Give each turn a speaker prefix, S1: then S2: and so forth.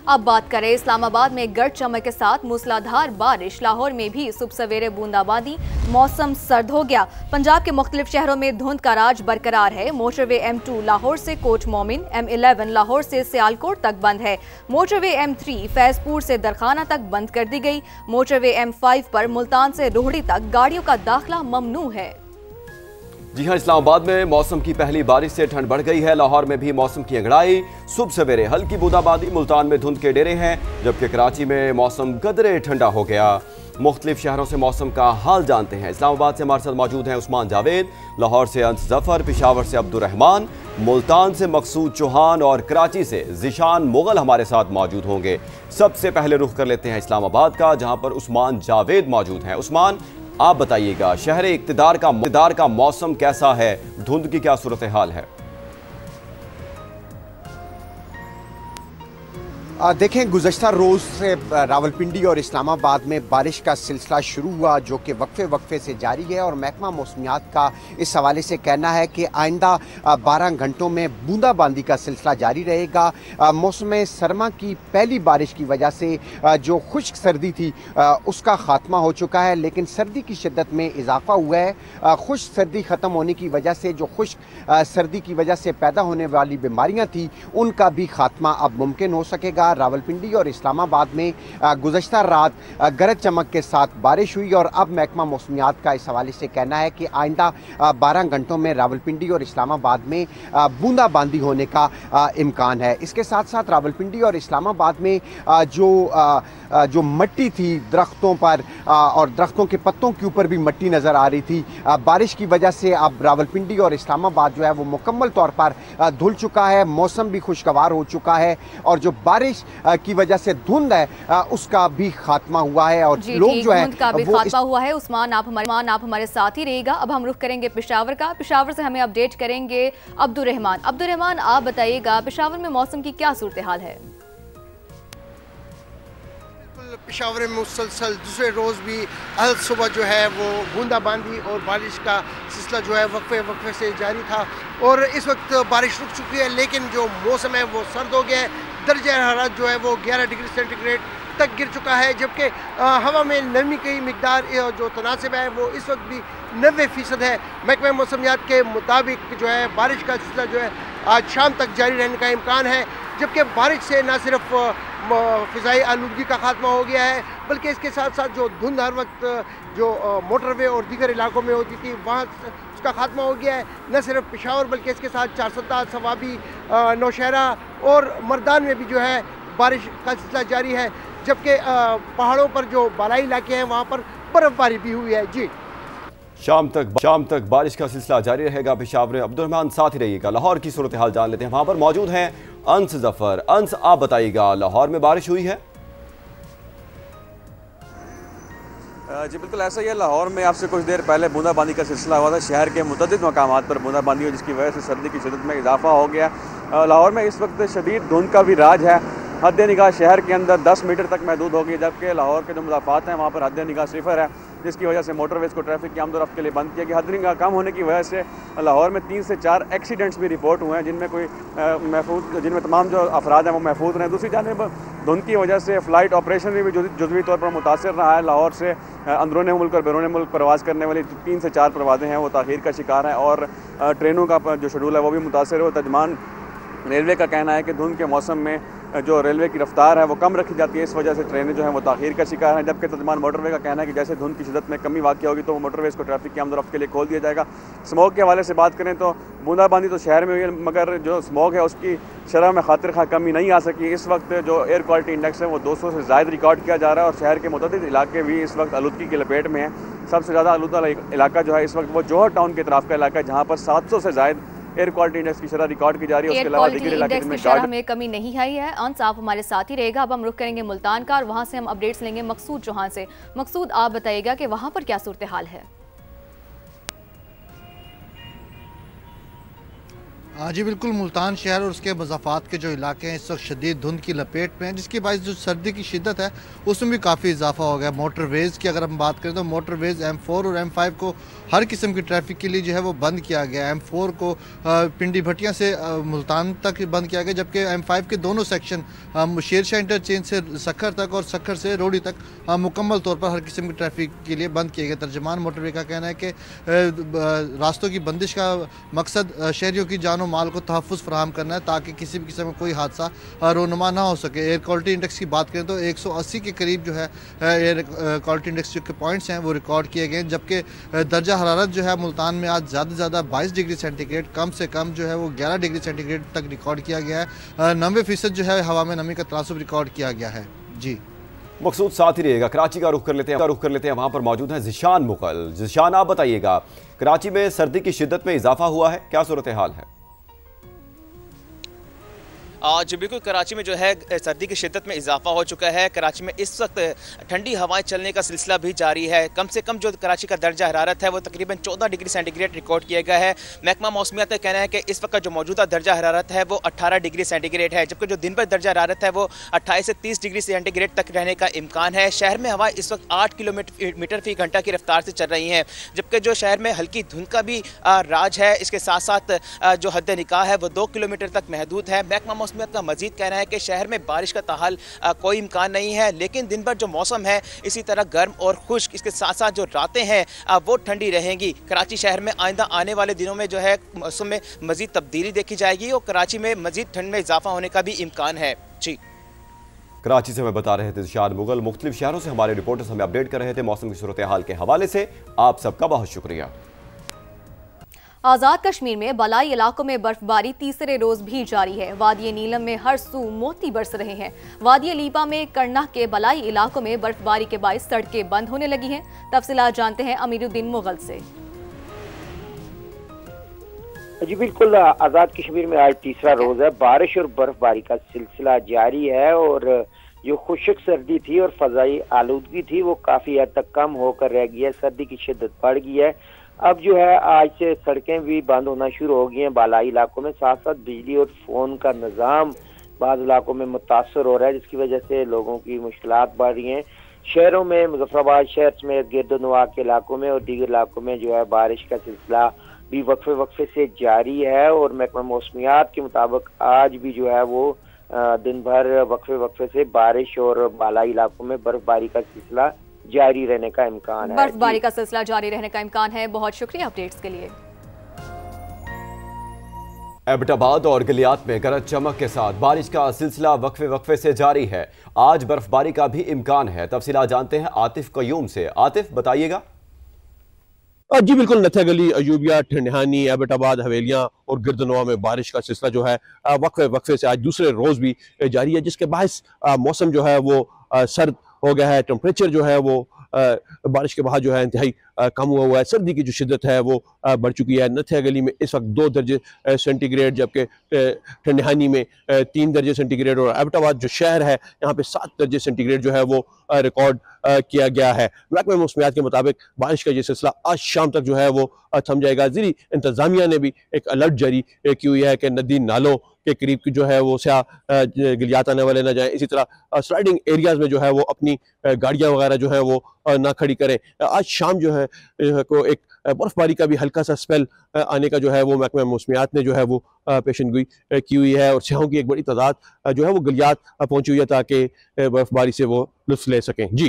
S1: अब बात करें इस्लामाबाद में गरज चमक के साथ मूसलाधार बारिश, लाहौर में भी सुबह सवेरे बूंदाबांदी, मौसम सर्द हो गया। पंजाब के मुख्तलिफ शहरों में धुंध का राज बरकरार है। मोटरवे M2 लाहौर से कोट मोमिन, M11 लाहौर से सियालकोट तक बंद है। मोटरवे M3 फैजपुर से दरखाना तक बंद कर दी गई। मोटरवे M5 पर मुल्तान से रोहड़ी तक गाड़ियों का दाखिला ममनू है।
S2: जी हां, इस्लामाबाद में मौसम की पहली बारिश से ठंड बढ़ गई है। लाहौर में भी मौसम की अंगड़ाई, सुबह सवेरे हल्की बूंदाबांदी, मुल्तान में धुंध के डेरे हैं, जबकि कराची में मौसम कदरे ठंडा हो गया। मुख्तलिफ शहरों से मौसम का हाल जानते हैं। इस्लामाबाद से हमारे साथ मौजूद हैं उस्मान जावेद, लाहौर से अंस जफर, पेशावर से अब्दुर्रहमान, मुल्तान से मकसूद चौहान और कराची से जिशान मुगल हमारे साथ मौजूद होंगे। सबसे पहले रुख कर लेते हैं इस्लामाबाद का, जहां पर उस्मान जावेद मौजूद हैं। उस्मान, आप बताइएगा, शहर इक़्तिदार का मौसम कैसा है, धुंध की क्या सूरत हाल है?
S3: देखें, गुज़श्ता रोज़ से रावलपिंडी और इस्लामाबाद में बारिश का सिलसिला शुरू हुआ, जो कि वक्फे से जारी है। और महकमा मौसमियात का इस हवाले से कहना है कि आइंदा 12 घंटों में बूंदाबांदी का सिलसिला जारी रहेगा। मौसम सरमा की पहली बारिश की वजह से जो खुश्क सर्दी थी उसका ख़ात्मा हो चुका है, लेकिन सर्दी की शिद्दत में इजाफा हुआ है। खुश्क सर्दी ख़त्म होने की वजह से जो खुश्क सर्दी की वजह से पैदा होने वाली बीमारियाँ थी, उनका भी ख़ात्मा अब मुमकिन हो सकेगा। रावलपिंडी और इस्लामाबाद में गुज़श्ता रात गरज चमक के साथ बारिश हुई और अब महकमा मौसमियात का इस हवाले से कहना है कि आइंदा 12 घंटों में रावलपिंडी और इस्लामाबाद में बूंदाबांदी होने का इम्कान है। इसके साथ साथ रावलपिंडी और इस्लामाबाद में जो मिट्टी थी दरख्तों पर और दरख्तों के पत्तों के ऊपर भी मिट्टी नज़र आ रही थी, बारिश की वजह से अब रावलपिंडी और इस्लामाबाद जो है वो मुकम्मल तौर पर धुल चुका है। मौसम भी खुशगवार हो चुका है और जो बारिश की वजह से धुंध है उसका भी खात्मा हुआ है और लोग जो है
S1: का भी खात्मा हुआ है। उस्मान, आप हमारे साथ ही रहेगा। अब हम रुख करेंगे पेशावर का। पेशावर से हमें अपडेट करेंगे अब्दुर्रहमान। अब्दुर्रहमान, आप बताइएगा, पेशावर में मौसम की क्या सूरत हाल है?
S4: पेशावर में मुसलसल दूसरे रोज़ भी अल सुबह जो है वो बूंदाबांदी और बारिश का सिलसिला जो है वक्फे से जारी था और इस वक्त बारिश रुक चुकी है, लेकिन जो मौसम है वो सर्द हो गया है। दर्जा हरारत जो है वो 11 डिग्री सेंटीग्रेड तक गिर चुका है, जबकि हवा में नमी की मिकदार जो तनासिब है वो इस वक्त भी 90% है। महकमा मौसमियात के मुताबिक जो है बारिश का सिलसिला जो है आज शाम तक जारी रहने का इम्कान है, जबकि बारिश से न सिर्फ फ़िज़ाई आलूदगी का खात्मा हो गया है, बल्कि इसके साथ साथ जो धुंध हर वक्त जो मोटरवे और दीगर इलाकों में होती थी वहाँ उसका खात्मा हो गया है। न सिर्फ पेशावर बल्कि इसके साथ चारसदा, सवाबी, नौशहरा और मर्दान में भी जो है बारिश का सिलसिला जारी है, जबकि पहाड़ों पर जो बालाई इलाके हैं वहाँ पर बर्फ़बारी भी हुई है। जी,
S2: शाम तक बारिश का सिलसिला जारी रहेगा। पेशावर अब्दुर्रहमान, साथ ही रहिएगा। लाहौर की सूरत हाल जान लेते हैं, वहाँ पर मौजूद हैं अंस जफर। अंस, आप बताइएगा, लाहौर में बारिश हुई है?
S5: जी बिल्कुल ऐसा ही है। लाहौर में आपसे कुछ देर पहले बूंदाबांदी का सिलसिला हुआ था। शहर के मुतअद्दिद मकामात पर बूंदाबांदी हुई, जिसकी वजह से सर्दी की शिद्दत में इजाफा हो गया। लाहौर में इस वक्त शदीद धुंध का भी राज है। हद निगाह शहर के अंदर 10 मीटर तक महदूद होगी, जबकि लाहौर के जो मज़ाफ़ात हैं वहाँ पर हद निगाह 0 है, जिसकी वजह से मोटरवेज को ट्रैफिक की आमदोरफ्त के लिए बंद किया गया। हद निगाह कम होने की वजह से लाहौर में 3 से 4 एक्सीडेंट्स भी रिपोर्ट हुए हैं, जिनमें तमाम जो अफराद हैं वो महफूज रहे। दूसरी जानिब धुंध की वजह से फ़्लाइट ऑपरेशन भी जुज़वी तौर पर मुतासर रहा है। लाहौर से अंदरूनी मुल्क और बैरून मुल्क प्रवास करने वाली 3 से 4 परवाज़ें हैं वो ताख़ीर का शिकार हैं और ट्रेनों का जो शेड्यूल है वो भी मुतासर है। तर्जमान रेलवे का कहना है कि धुंध के मौसम में जो रेलवे की रफ्तार है वो कम रखी जाती है, इस वजह से ट्रेनें जो हैं वो ताख़ीर का शिकार हैं। जबकि तर्जमान मोटरवे का कहना है कि जैसे धुंध की शिद्दत में कमी वाक़ होगी तो मोटरवेज़ को ट्रैफिक की आमदोरफ्त के लिए खोल दिया जाएगा। स्मोक के हवाले से बात करें तो बूंदाबांदी तो शहर में हुई है, मगर जो स्मोक है उसकी शरह में खातिर खा कमी नहीं आ सकी। इस वक्त जो एयर क्वालिटी इंडेक्स है वो 200 से ज़ायद रिकॉर्ड किया जा रहा है और शहर के मुतअद्दिद इलाके भी इस वक्त आलूदगी की लपेट में हैं। सबसे ज़्यादा आलूदा इलाका जो है इस वक्त वो जौहर टाउन के तरफ का इलाका है, जहाँ पर 700 से ज़ायद एयर क्वालिटी इंडेक्स की शरह रिकॉर्ड की जा रही है। उसके अलावा दिगर इलाके में
S1: शरह में कमी नहीं आई है। अंस, आप हमारे साथ ही रहेगा। अब हम रुख करेंगे मुल्तान का और वहां से हम अपडेट्स लेंगे मकसूद चौहान से। मकसूद, आप बताइएगा कि वहां पर क्या सूरत हाल है?
S6: जी बिल्कुल, मुल्तान शहर और उसके मज़ाफ़ात के जो इलाके हैं इस वक्त शदीद धुंध की लपेट में हैं, जिसकी बाइस जो सर्दी की शिद्दत है उसमें भी काफ़ी इजाफा हो गया। मोटरवेज़ की अगर हम बात करें तो मोटरवेज़ M4 और M5 को हर किस्म की ट्रैफिक के लिए जो है वो बंद किया गया। M4 को पिंडी भटिया से मुल्तान तक बंद किया गया, जबकि M5 के दोनों सेक्शन शेरशाह इंटरचेंज से सखर तक और सखर से रोडी तक मुकम्मल तौर पर हर किस्म की ट्रैफिक के लिए बंद किए गए। तर्जमान मोटरवे का कहना है कि रास्तों की बंदिश का मकसद शहरियों की जान माल को तहफ़्फ़ुज़ फराहम करना है ताकि किसी भी किस्म का कोई हादसा रोनुमा ना हो सके। एयर क्वालिटी इंडेक्स की बात करें तो 180 के करीब जो है एयर क्वालिटी इंडेक्स के पॉइंट्स हैं वो रिकॉर्ड किए गए, जबकि दर्जा हरारत जो है मुल्तान में आज ज़्यादा से ज़्यादा 22 डिग्री सेंटीग्रेड, कम से कम जो है वो 11 डिग्री सेंटीग्रेड तक रिकॉर्ड किया गया है। 90% जो है हवा में नमी का तनासुब रिकॉर्ड किया गया है। जी
S2: मकसूद साथ ही रहेगा। कराची का रुख कर लेते हैं, वहां पर मौजूद है ज़िशान मुगल। ज़िशान, आप बताइएगा, कराची में सर्दी की शिद्दत में इजाफा हुआ है, क्या सूरत हाल है?
S7: जी बिल्कुल, कराची में जो है सर्दी की शिद्दत में इजाफा हो चुका है। कराची में इस वक्त ठंडी हवाएं चलने का सिलसिला भी जारी है। कम से कम जो कराची का दर्जा हरारत है वो तकरीबन 14 डिग्री सेंटीग्रेड रिकॉर्ड किया गया है। महकमा मौसमियात का कहना है कि इस वक्त जो मौजूदा दर्जा हरारत है वो 18 डिग्री सेंटीग्रेड है, जबकि जो दिन भर दर्जा हरारत है वो 28 से 30 डिग्री सेंटीग्रेड तक रहने का इम्कान है। शहर में हवाएं इस वक्त 8 किलोमीटर फी घंटा की रफ्तार से चल रही हैं, जबकि जो शहर में हल्की धुंध का भी राज है। इसके साथ साथ जो हद निकाह है वो 2 किलोमीटर तक महदूद है। महकमा मौसमियात का मजीद कहना है कि शहर में बारिश का ताहाल कोई इम्कान नहीं है, लेकिन दिन भर जो मौसम है इसी तरह गर्म और खुश्क, इसके साथ साथ जो रातें हैं वो ठंडी रहेंगी। कराची शहर में आइंदा आने वाले दिनों में जो है मौसम में मजीद तब्दीली देखी जाएगी और कराची में मजीद ठंड में इजाफा होने का भी इम्कान है। जी,
S2: कराची से हमें बता रहे थे ज़िशान मुगल। मुख्तलिफ शहरों से हमारे रिपोर्टर्स हमें अपडेट कर रहे थे मौसम की सूरत हाल के हवाले से। आप सबका बहुत शुक्रिया।
S1: आज़ाद कश्मीर में बलाई इलाकों में बर्फबारी तीसरे रोज भी जारी है। वादी नीलम में हर सू मोती बरस रहे हैं। वादी लीबा में करना के बलाई इलाकों में बर्फबारी के बायस सड़कें बंद होने लगी हैं। तफसीलात जानते हैं अमीरुद्दीन मुगल से।
S8: जी बिल्कुल, आज़ाद कश्मीर में आज तीसरा रोज है। बारिश और बर्फबारी का सिलसिला जारी है और जो खुश्क सर्दी थी और फजाई आलूदगी थी वो काफी हद तक कम होकर रह गई है। सर्दी की शिद्दत बढ़ गई है। अब जो है आज से सड़कें भी बंद होना शुरू हो गई हैं बालाई इलाकों में। साथ साथ बिजली और फोन का निज़ाम बाज़ इलाकों में मुतासर हो रहा है, जिसकी वजह से लोगों की मुश्किलात बढ़ रही हैं। शहरों में मुजफ्फराबाद शहर समेत गिरदोनवा के इलाकों में और दीगर इलाकों में जो है बारिश का सिलसिला भी वक्फे से जारी है और महकमा मौसमियात के मुताबिक आज भी जो है वो दिन भर वक्फे से बारिश और बालाई इलाकों में बर्फबारी का सिलसिला जारी रहने का इम्कान है।
S1: बर्फबारी का सिलसिला जारी रहने का इम्कान है। बहुत शुक्रिया अपडेट्स के लिए।
S2: एबटाबाद और गलियात में गरज चमक के साथ बारिश का सिलसिला वक्फे से जारी है। आज बर्फबारी का भी इम्कान है। तफसीलात जानते हैं आतिफ कयूम से। आतिफ, बताइएगा।
S9: जी बिल्कुल, नथिया गली, अयूबिया, ठंडिहानी, एबटाबाद, हवेलियां और गिरदनवा में बारिश का सिलसिला जो है वक्फे से आज दूसरे रोज भी जारी है, जिसके बायस मौसम जो है वो सर्द हो गया है। टेम्परेचर जो है वो बारिश के बाद जो है इंतहाई कम हुआ है। सर्दी की जो शिद्दत है वो बढ़ चुकी है। नथिया गली में इस वक्त 2 दर्जे सेंटीग्रेड, जबकि ठंडिहानी में 3 दर्जे सेंटीग्रेड और एबटाबाद जो शहर है यहाँ पे 7 दर्जे सेंटीग्रेड जो है वो रिकॉर्ड किया गया है। महकमा मौसमियात के मुताबिक बारिश का ये सिलसिला आज शाम तक जो है वो थम जाएगा। ज़िली इंतजामिया ने भी एक अलर्ट जारी की हुई है कि नदी नालों के करीब की जो है वो स्याह गलियात आने वाले ना जाए। इसी तरह स्लाइडिंग एरियाज में जो है वो अपनी गाड़ियां वगैरह जो है वो ना खड़ी करें। आज शाम जो है को एक बर्फबारी का भी हल्का सा स्पेल आने का जो है वो महकमा मौसमियात ने जो है वो पेशेनगोई की हुई है और स्याहों की एक बड़ी तादाद जो है वो गलियात पहुंची हुई है ताकि बर्फबारी से वो लुत्फ ले सकें। जी।